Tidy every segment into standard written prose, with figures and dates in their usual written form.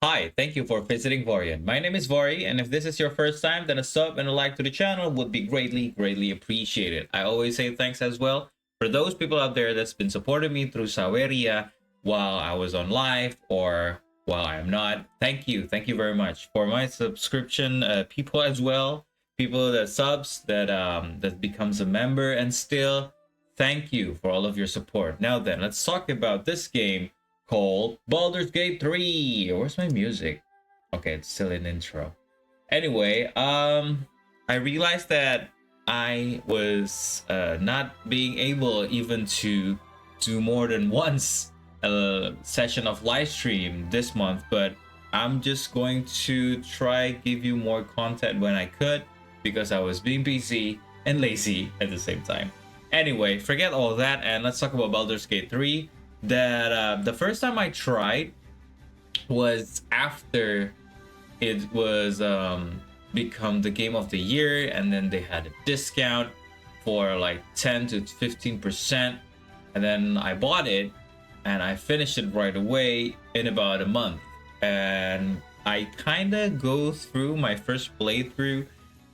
Hi, thank you for visiting Vorian. My name is Vori, and if this is your first time, then a sub and a like to the channel would be greatly appreciated. I always say thanks as well for those people out there that's been supporting me through Saweria while I was on live or while I am not. Thank you very much for my subscription people as well, people that subs that becomes a member, and still thank you for all of your support. Now then, let's talk about this game called Baldur's Gate 3. Where's my music? Okay, it's still an intro. Anyway, I realized that I was not being able even to do more than once a session of live stream this month, but I'm just going to try give you more content when I could because I was being busy and lazy at the same time. Anyway, forget all that and let's talk about Baldur's Gate 3. That the first time I tried was after it was become the game of the year, and then they had a discount for like 10 to 15%, and then I bought it and I finished it right away in about a month. And I kind of go through my first playthrough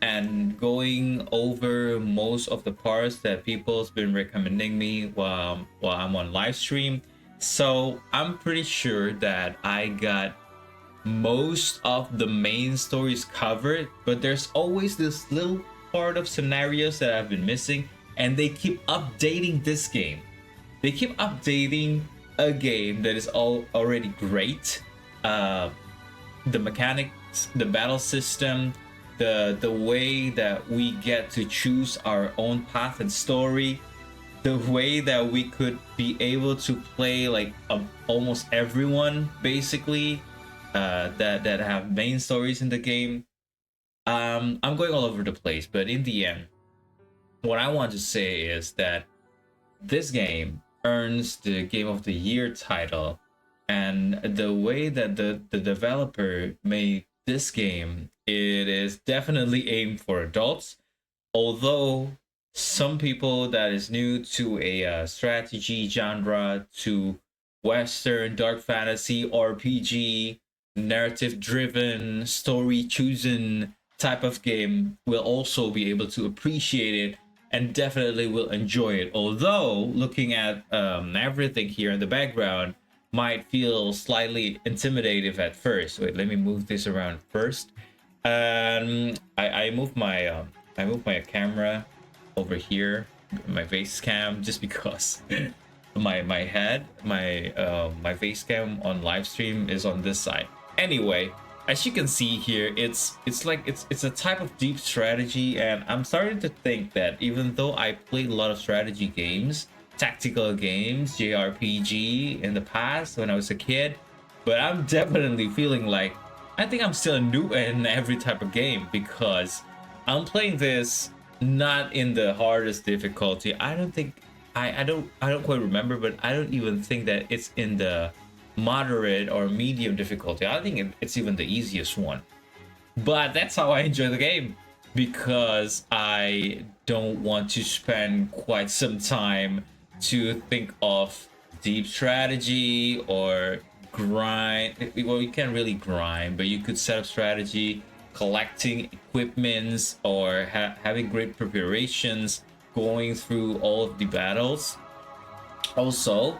and going over most of the parts that people's been recommending me while I'm on live stream. So I'm pretty sure that I got most of the main stories covered, but there's always this little part of scenarios that I've been missing, and they keep updating this game. They keep updating a game that is already great. The mechanics, the battle system, the way that we get to choose our own path and story, the way that we could be able to play like almost everyone basically that have main stories in the game. I'm going all over the place, but in the end, what I want to say is that this game earns the Game of the Year title, and the way that the developer made this game, it is definitely aimed for adults, although some people that is new to a strategy genre, to western dark fantasy RPG narrative driven story chosen type of game will also be able to appreciate it and definitely will enjoy it, although looking at everything here in the background might feel slightly intimidative at first. Wait, let me move this around first. I move my camera over here, my face cam, just because my head, my face cam on live stream is on this side. Anyway, as you can see here, it's a type of deep strategy, and I'm starting to think that even though I played a lot of strategy games, tactical games, JRPG in the past when I was a kid, but I'm definitely feeling like I think I'm still a noob in every type of game because I'm playing this not in the hardest difficulty. I don't think I don't quite remember, but I don't even think that it's in the moderate or medium difficulty. I think it's even the easiest one. But that's how I enjoy the game, because I don't want to spend quite some time to think of deep strategy or grind. Well, you can't really grind, but you could set up strategy, collecting equipments, or having great preparations, going through all of the battles. Also,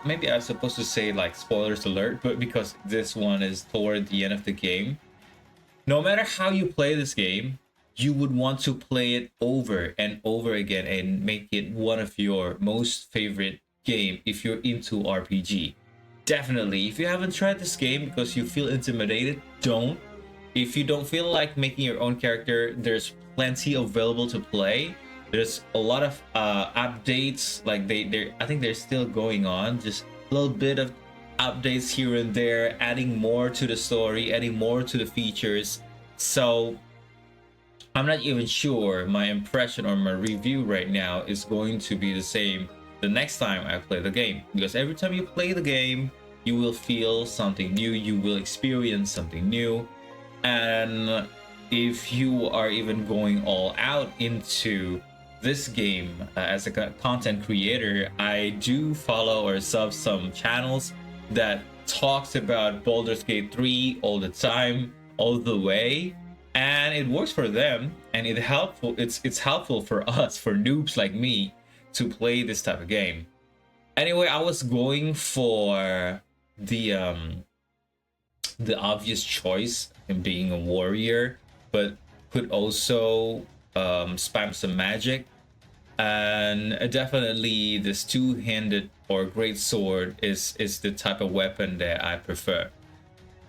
maybe I'm supposed to say like spoilers alert, but because this one is toward the end of the game, no matter how you play this game, you would want to play it over and over again and make it one of your most favorite game if you're into RPG. Definitely, if you haven't tried this game because you feel intimidated, don't. If you don't feel like making your own character, there's plenty available to play. There's a lot of updates, like I think they're still going on, just a little bit of updates here and there, adding more to the story, adding more to the features. So I'm not even sure my impression or my review right now is going to be the same the next time I play the game, because every time you play the game, you will feel something new, you will experience something new. And if you are even going all out into this game as a content creator, I do follow or sub some channels that talks about Baldur's Gate 3 all the time, all the way, and it works for them, and it's helpful for us, for noobs like me, to play this type of game. Anyway, I was going for the obvious choice in being a warrior, but could also spam some magic. And definitely this two-handed or great sword is the type of weapon that I prefer.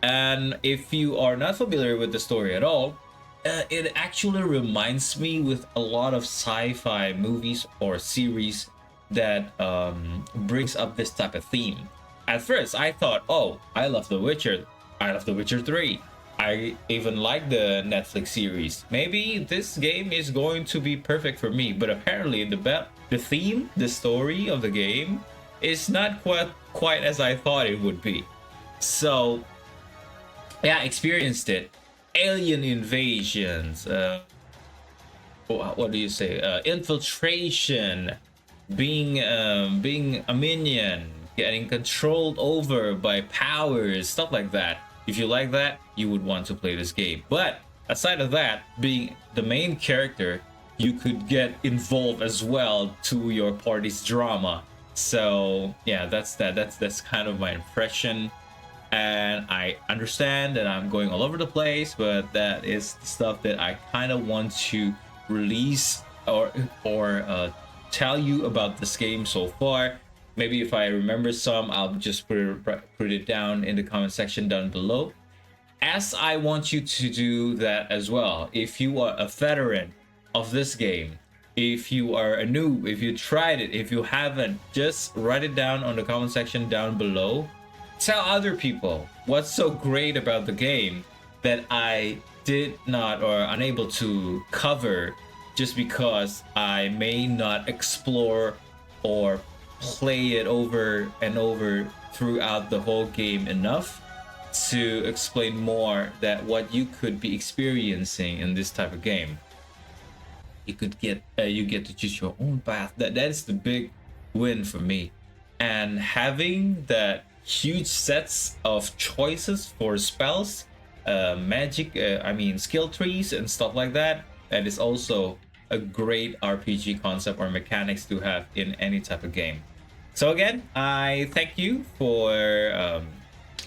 And if you are not familiar with the story at all, it actually reminds me with a lot of sci-fi movies or series that brings up this type of theme. At first, I thought, oh, I love The Witcher. I love The Witcher 3. I even like the Netflix series. Maybe this game is going to be perfect for me, but apparently the theme, the story of the game is not quite as I thought it would be. So yeah, experienced it. Alien invasions, what do you say? Infiltration, being a minion, getting controlled over by powers, stuff like that. If you like that, you would want to play this game. But aside of that, being the main character, you could get involved as well to your party's drama. So yeah, that's kind of my impression. And I understand that I'm going all over the place, but that is stuff that I kind of want to release or tell you about this game so far. Maybe if I remember some, I'll just put it down in the comment section down below, as I want you to do that as well. If you are a veteran of this game, if you are a noob, if you tried it, if you haven't, just write it down on the comment section down below. Tell other people what's so great about the game that I did not or unable to cover just because I may not explore or play it over and over throughout the whole game enough to explain more that what you could be experiencing in this type of game. You could get you get to choose your own path. That is the big win for me. And having that huge sets of choices for spells, magic, skill trees and stuff like that, that is also a great RPG concept or mechanics to have in any type of game. So again, I thank you for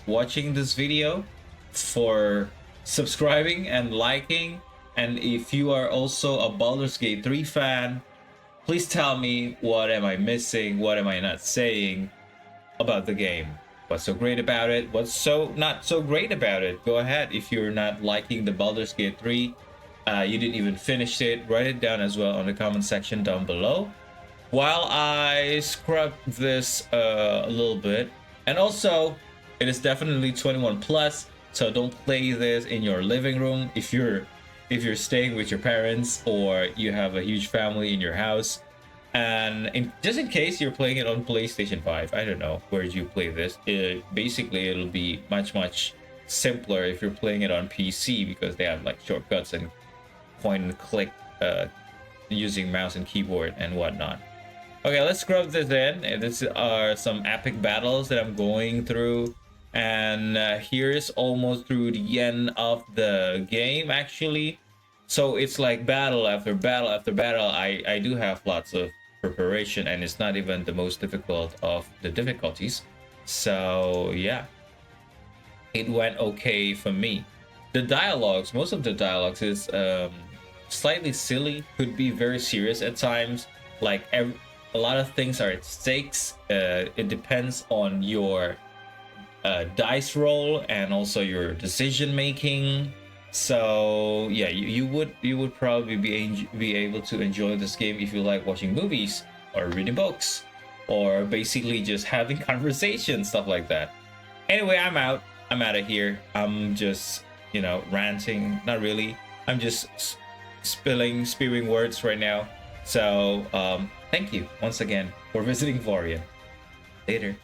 watching this video, for subscribing and liking. And if you are also a Baldur's Gate 3 fan, please tell me, what am I missing? What am I not saying about the game? What's so great about it? What's so not so great about it? Go ahead. If you're not liking the Baldur's Gate 3, you didn't even finish it, write it down as well on the comment section down below, while I scrub this a little bit. And also, it is definitely 21 plus, so don't play this in your living room if you're staying with your parents or you have a huge family in your house. And just in case you're playing it on PlayStation 5, I don't know where you play this. Basically, it'll be much simpler if you're playing it on PC, because they have like shortcuts and point and click using mouse and keyboard and whatnot. Okay, let's scrub this in. These are some epic battles that I'm going through. And here's almost through the end of the game, actually. So it's like battle after battle after battle. I do have lots of preparation, and it's not even the most difficult of the difficulties. So yeah, it went okay for me. The dialogues, most of the dialogues is slightly silly, could be very serious at times. Like a lot of things are at stakes. It depends on your dice roll and also your decision making. So yeah, you would probably be able to enjoy this game if you like watching movies or reading books or basically just having conversations, stuff like that. Anyway, I'm out of here. I'm just, ranting. Not really, I'm just spewing words right now. So thank you once again for visiting Vorian. Later.